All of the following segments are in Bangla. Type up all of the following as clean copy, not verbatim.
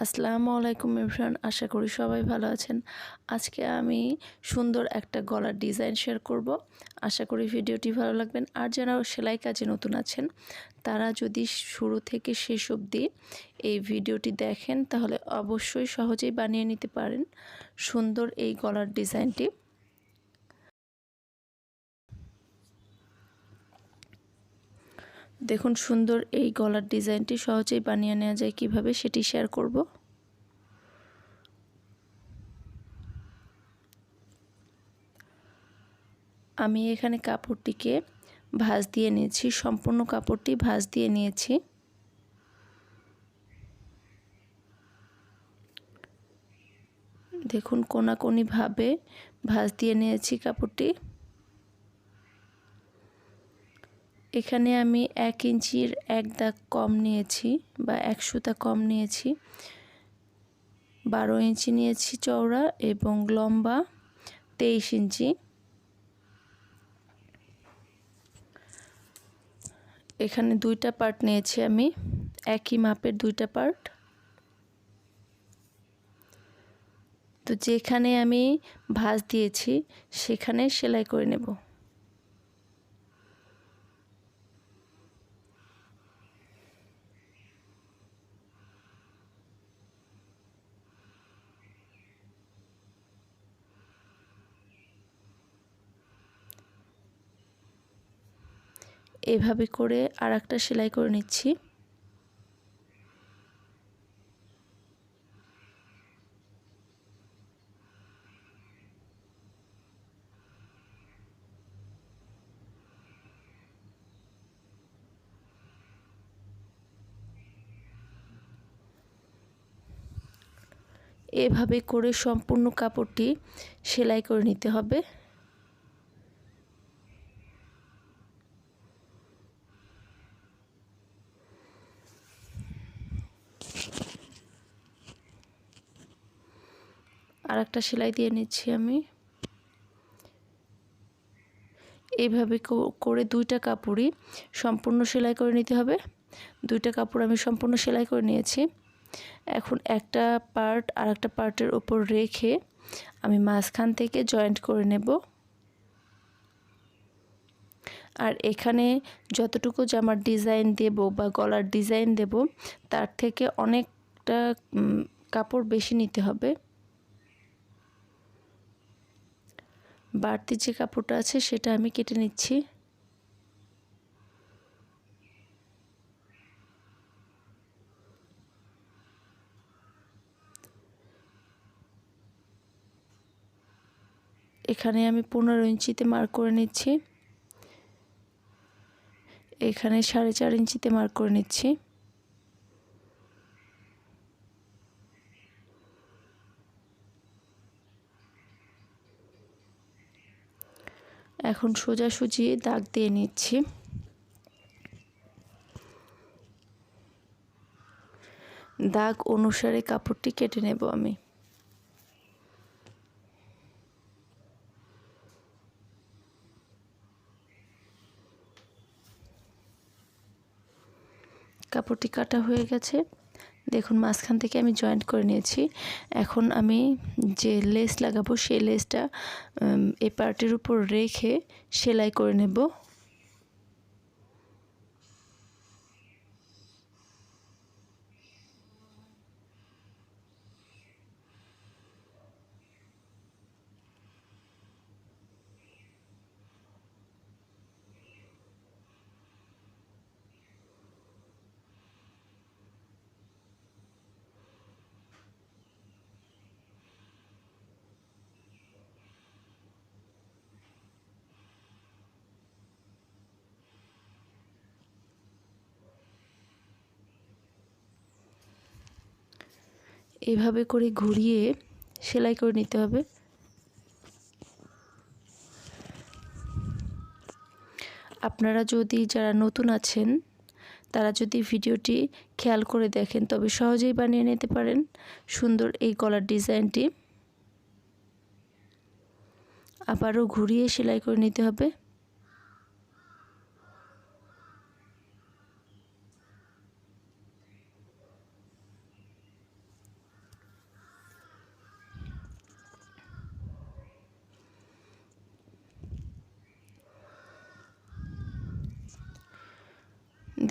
আসসালামুআলাইকুম এভরিওয়ান, আশা করি সবাই ভালো আছেন। আজকে আমি সুন্দর একটা গলার ডিজাইন শেয়ার করব। আশা করি ভিডিওটি ভালো লাগবেন। আর যারা সেলাই কাজে নতুন আছেন তারা যদি শুরু থেকে শেষ অবধি এই ভিডিওটি দেখেন তাহলে অবশ্যই সহজেই বানিয়ে নিতে পারেন সুন্দর এই গলার ডিজাইনটি। দেখুন সুন্দর এই গলার ডিজাইনটি সহজেই বানিয়ে নেওয়া যায় কিভাবে সেটি শেয়ার করব। আমি এখানে কাপড়টিকে ভাঁজ দিয়ে নিয়েছি, সম্পূর্ণ কাপড়টি ভাঁজ দিয়ে নিয়েছি। দেখুন কোনাকুনিভাবে ভাঁজ দিয়ে নিয়েছি কাপড়টি। এখানে আমি 1 ইঞ্চির 1 দাগ কম নিয়েছি বা 1 সুতা কম নিয়েছি। 12 ইঞ্চি নিয়েছি চওড়া এবং লম্বা 23 ইঞ্চি। এখানে 2টা পার্ট নিয়েছি আমি, একই মাপের 2টা পার্ট। তো যেখানে আমি ভাঁজ দিয়েছি সেখানে সেলাই করে নেব। এভাবে করে আরেকটা সেলাই করে নিচ্ছি। এভাবে করে সম্পূর্ণ কাপড়টি সেলাই করে নিতে হবে। আরেকটা সেলাই দিয়ে নিচ্ছি আমি। এইভাবে করে 2টা কাপড়ই সম্পূর্ণ সেলাই করে নিতে হবে। 2টা কাপড় আমি সম্পূর্ণ সেলাই করে নিয়েছি। এখন একটা পার্ট আরেকটা পার্টের উপর রেখে আমি মাঝখান থেকে জয়েন্ট করে নেব। আর এখানে যতটুকু জামার ডিজাইন দেব বা গলার ডিজাইন দেব তার থেকে অনেকটা কাপড় বেশি নিতে হবে। বাড়তি যে কাপড়টা আছে সেটা আমি কেটে নিচ্ছি। এখানে আমি 15 ইঞ্চিতে মার্ক করে নিচ্ছি। এখানে 4.5 ইঞ্চিতে মার্ক করে নিচ্ছি। এখন সোজাসুজি দাগ দিয়ে নিচ্ছি। দাগ অনুসারে কাপড়টি কেটে নেব আমি। কাপড়টি কাটা হয়ে গেছে। দেখুন মাঝখান থেকে আমি জয়েন্ট করে নিয়েছি। এখন আমি যে লেস লাগাবো সেই লেসটা এই পার্টের উপর রেখে সেলাই করে নেব। এভাবে করে ঘুরিয়ে সেলাই করে নিতে হবে। আপনারা যদি যারা নতুন আছেন তারা যদি ভিডিওটি খেয়াল করে দেখেন তবে সহজেই বানিয়ে নিতে পারেন সুন্দর এই গলার ডিজাইনটি। আবারও ঘুরিয়ে সেলাই করে নিতে হবে।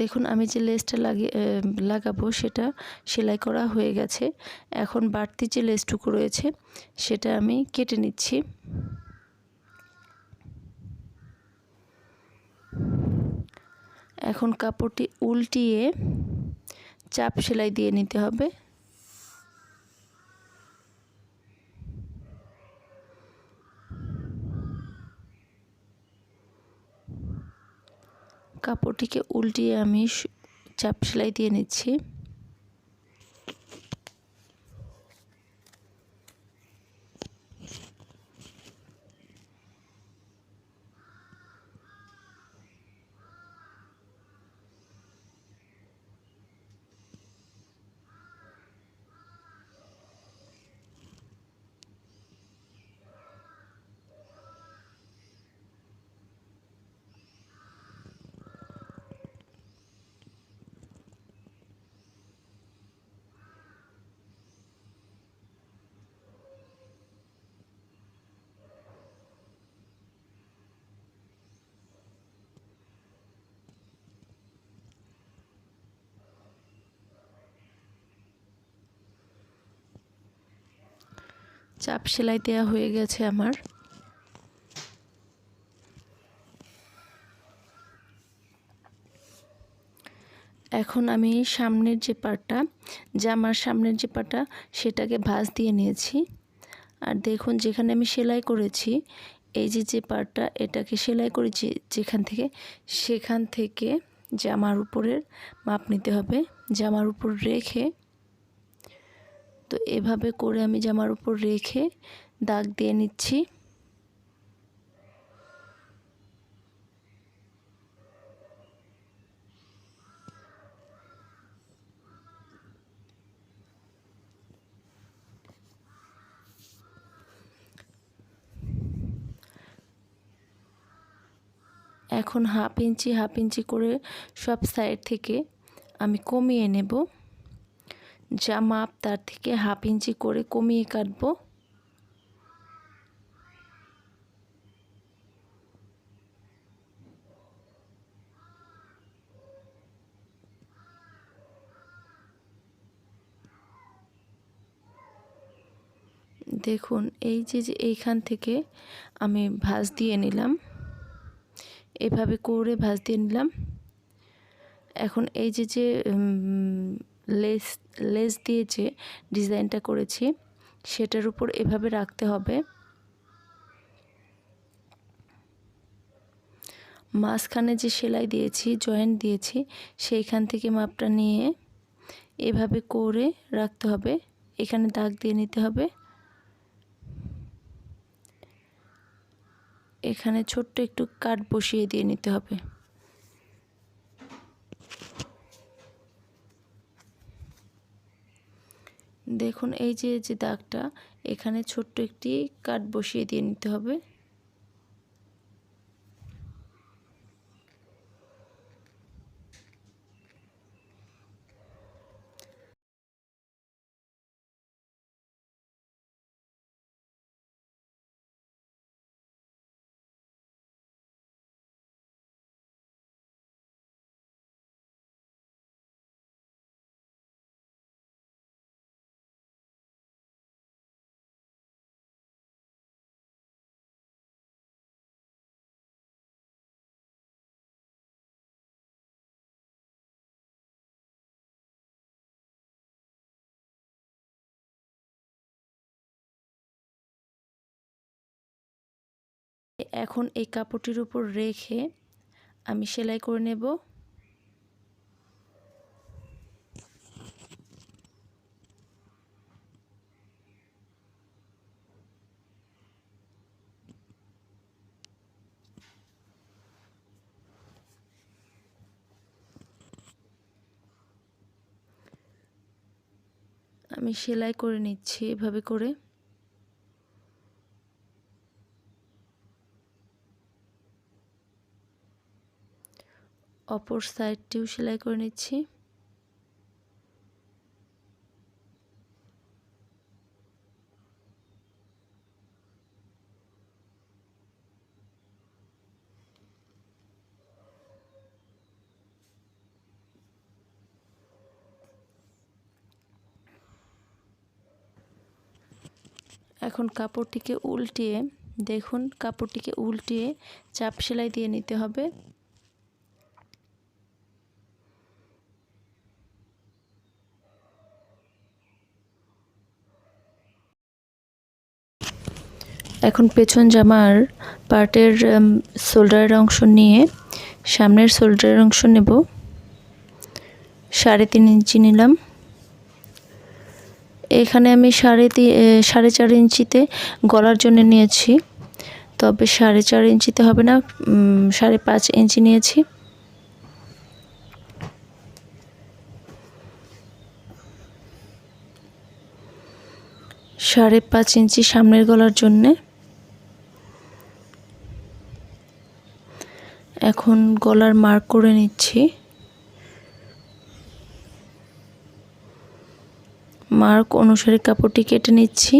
দেখুন আমি যে লেসটা লাগাবো সেটা সেলাই করা হয়ে গেছে। এখন বাড়তি যে লেসটুকু রয়েছে সেটা আমি কেটে নিচ্ছি। এখন কাপড়টি উল্টিয়ে চাপ সেলাই দিয়ে নিতে হবে। কাপড়টিকে উল্টিয়ে আমি চাপ সেলাই দিয়ে নিচ্ছি। চাপ সেলাই দেওয়া হয়ে গেছে আমার। এখন আমি সামনের যে পাটটা, জামার সামনের যে পাটটা সেটাকে ভাঁজ দিয়ে নিয়েছি। আর দেখুন যেখানে আমি সেলাই করেছি এই যে পাটটা এটাকে সেলাই করেছি সেখান থেকে জামার উপরের মাপ নিতে হবে। জামার উপর রেখে তো এভাবে করে আমি জামার উপর রেখে দাগ দিয়ে নিচ্ছি। এখন হাফ ইঞ্চি করে সব সাইড থেকে আমি কমিয়ে নেব। যা মাপ তার থেকে হাফ ইঞ্চি করে কমিয়ে কাটবো। দেখুন এই যে এইখান থেকে আমি ভাঁজ দিয়ে নিলাম, এভাবে করে ভাঁজ দিয়ে নিলাম। এখন এই যে লেস দিয়ে যে ডিজাইনটা করেছি সেটার উপর এভাবে রাখতে হবে। মাঝখানে যে সেলাই দিয়েছি, জয়েন্ট দিয়েছি, সেইখান থেকে মাপটা নিয়ে এভাবে করে রাখতে হবে। এখানে দাগ দিয়ে নিতে হবে। এখানে ছোট্ট একটু কাট বসিয়ে দিয়ে নিতে হবে। দেখুন এই যে দাগটা, এখানে ছোট্ট একটি কাট বসিয়ে দিয়ে নিতে হবে। এখন এই কাপড়টির উপর রেখে আমি সেলাই করে নেব। আমি সেলাই করে নিচ্ছি এভাবে করে। অপর সাইডটিও সেলাই করে নিচ্ছি। এখন কাপড়টিকে উল্টিয়ে দেখুন, কাপড়টিকে উল্টিয়ে চাপ সেলাই দিয়ে নিতে হবে। এখন পেছন জামার পার্টের শোল্ডারের অংশ নিয়ে সামনের শোল্ডারের অংশ নেব। 3.5 ইঞ্চি নিলাম। এখানে আমি 4.5 ইঞ্চিতে গলার জন্য নিয়েছি, তবে 4.5 ইঞ্চিতে হবে না, 5.5 ইঞ্চি নিয়েছি। সাড়ে 5 ইঞ্চি সামনের গলার জন্যে। এখন গলার মার্ক করে নিচ্ছি। মার্ক অনুসারে কাপড়টি কেটে নিচ্ছি।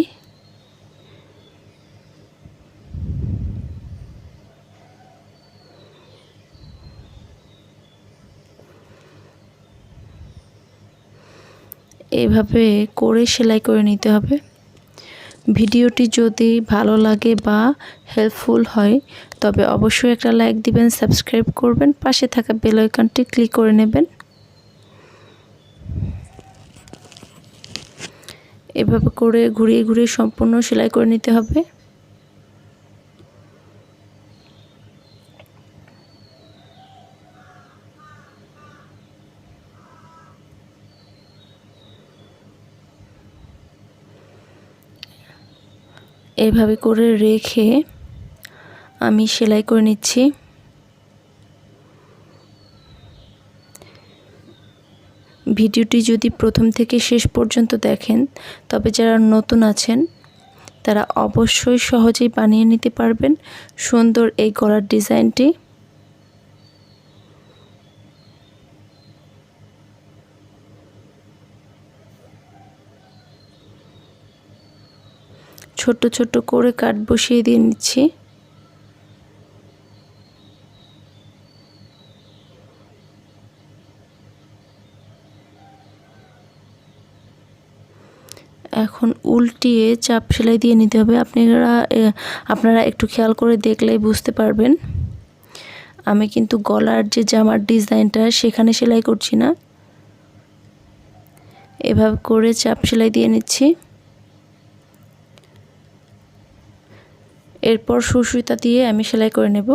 এভাবে করে সেলাই করে নিতে হবে। ভিডিওটি যদি ভালো লাগে বা হেল্পফুল হয় তবে অবশ্যই একটা লাইক দিবেন, সাবস্ক্রাইব করবেন, পাশে থাকা বেল আইকনটি ক্লিক করে নেবেন। এভাবে করে ঘুরিয়ে ঘুরিয়ে সম্পূর্ণ সেলাই করে নিতে হবে। এভাবে করে রেখে আমি সেলাই করে নিচ্ছি। ভিডিওটি যদি প্রথম থেকে শেষ পর্যন্ত দেখেন তবে যারা নতুন আছেন তারা অবশ্যই সহজেই বানিয়ে নিতে পারবেন সুন্দর এই গলার ডিজাইনটি। ছোট ছোট করে কাট বসিয়ে দিয়ে নিচ্ছি। এখন উল্টিয়ে চাপ সেলাই দিয়ে নিতে হবে। আপনারা একটু খেয়াল করে দেখলেই বুঝতে পারবেন। আমি কিন্তু গলার যে জামার ডিজাইনটা সেখানে সেলাই করছি না, এভাবে করে চাপ সেলাই দিয়ে নিচ্ছি। এরপর সুই সুতা দিয়ে আমি সেলাই করে নেব।